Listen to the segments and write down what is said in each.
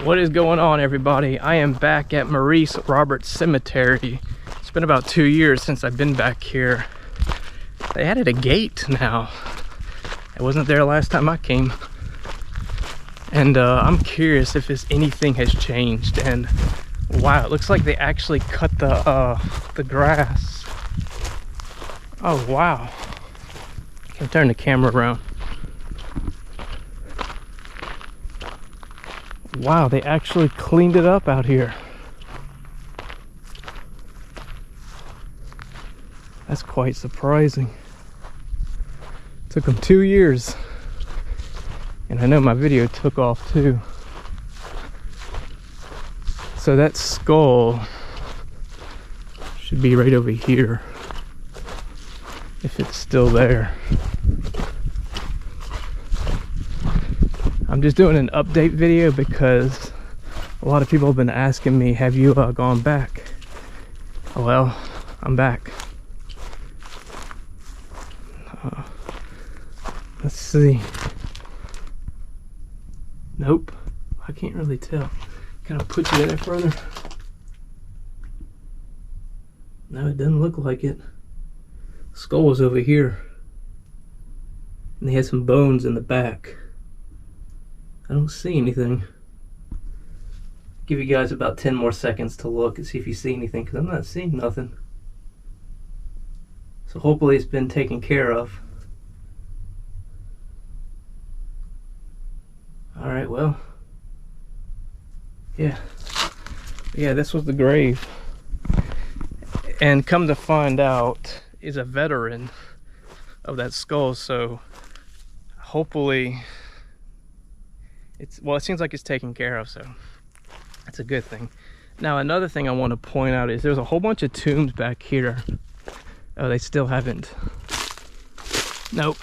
What is going on, everybody? I am back at Maurice Roberts Cemetery. It's been about 2 years since I've been back here. They added a gate now. It wasn't there last time I came. And I'm curious if anything has changed. And wow, it looks like they actually cut the grass. Oh wow. Can turn the camera around. Wow, they actually cleaned it up out here. That's quite surprising. Took them 2 years. And I know my video took off too. So that skull should be right over here, if it's still there. I'm just doing an update video because a lot of people have been asking me, have you gone back? Well, I'm back. Let's see. Nope, I can't really tell. Can I put you in there further? No, it doesn't look like it. Skull was over here. And they had some bones in the back. I don't see anything. Give you guys about 10 more seconds to look and see if you see anything, because I'm not seeing nothing. So hopefully it's been taken care of. Alright, well. Yeah, this was the grave. And come to find out, is a veteran of that skull, so hopefully it seems like it's taken care of, so that's a good thing. Now another thing I want to point out is there's a whole bunch of tombs back here. Oh, they still haven't. Nope.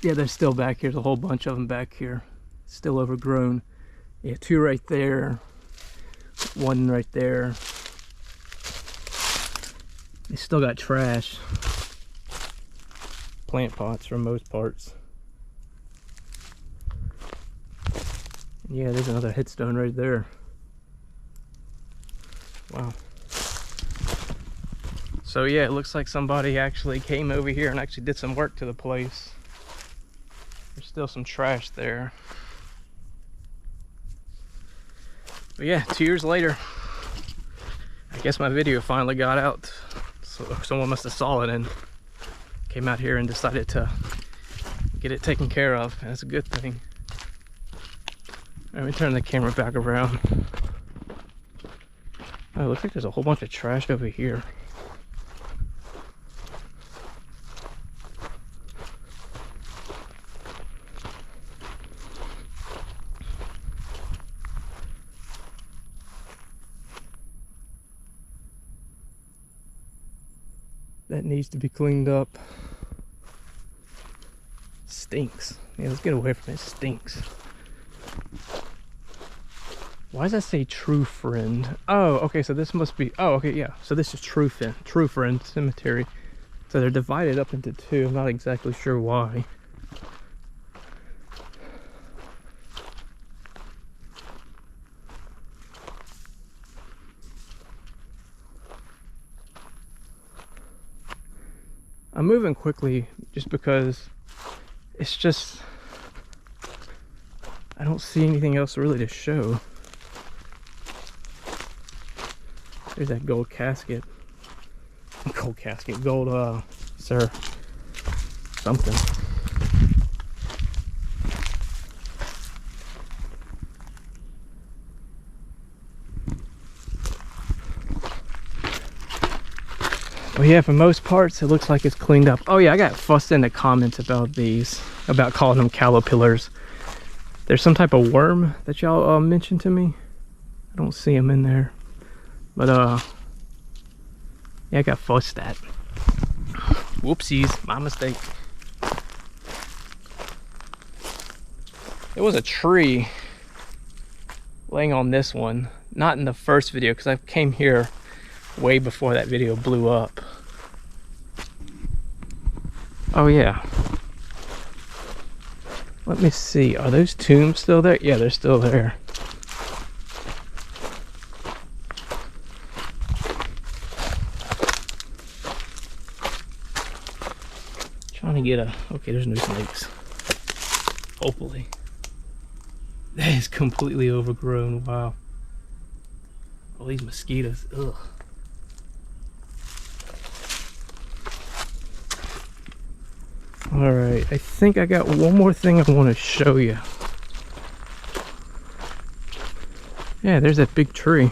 Yeah, they're still back here. There's a whole bunch of them back here. Still overgrown. Yeah, 2 right there. 1 right there. They still got trash. Plant pots for most parts. Yeah, there's another headstone right there. Wow. So yeah, it looks like somebody actually came over here and actually did some work to the place. There's still some trash there. But yeah, 2 years later, I guess my video finally got out. So someone must have saw it and came out here and decided to get it taken care of. And that's a good thing. Let me turn the camera back around. Oh, it looks like there's a whole bunch of trash over here. That needs to be cleaned up. Stinks. Yeah, let's get away from it. It stinks. Why does that say True Friend? Oh, okay, so this must be, oh, okay, yeah. So this is True Friend Cemetery. So they're divided up into 2. I'm not exactly sure why. I'm moving quickly just because it's just, I don't see anything else really to show. There's that gold casket. Gold casket, gold, sir, something. Well, yeah, for most parts, it looks like it's cleaned up. Oh yeah, I got fussed in the comments about these, about calling them caterpillars. There's some type of worm that y'all mentioned to me. I don't see them in there. But, yeah, I got fussed at. Whoopsies, my mistake. There was a tree laying on this one. Not in the first video, because I came here way before that video blew up. Oh yeah. Let me see, are those tombs still there? Yeah, they're still there. to get a... Okay, there's no snakes. Hopefully. That is completely overgrown. Wow. All these mosquitoes. Ugh. Alright, I think I got one more thing I want to show you. Yeah, there's that big tree.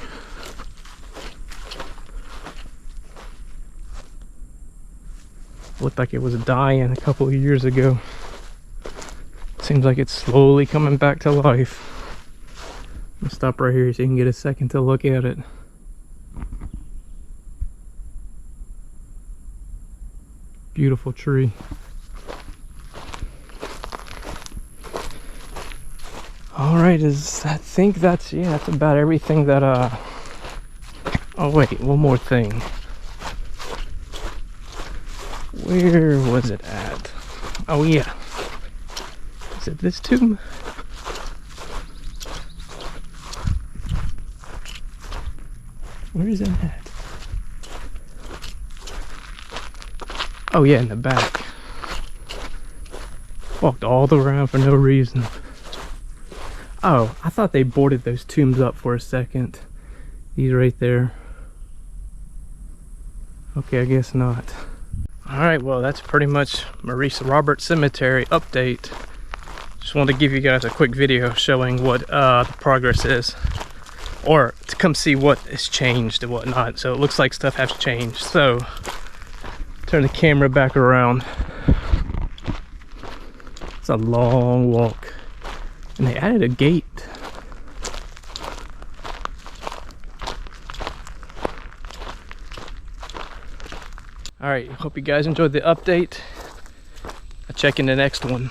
Looked like it was dying a couple of years ago. Seems like it's slowly coming back to life. I'm gonna stop right here so you can get a second to look at it. Beautiful tree. Alright, I think that's about everything that oh wait, one more thing. Where was it at? Oh yeah. Is it this tomb? Where is it at? Oh yeah, in the back. Walked all the way around for no reason. Oh, I thought they boarded those tombs up for a second. These right there. Okay, I guess not. Alright, well that's pretty much Maurice Roberts Cemetery update. Just wanted to give you guys a quick video showing what the progress is. Or to come see what has changed and whatnot. So it looks like stuff has changed. So, turn the camera back around. It's a long walk. And they added a gate. Alright, hope you guys enjoyed the update. I'll check in the next one.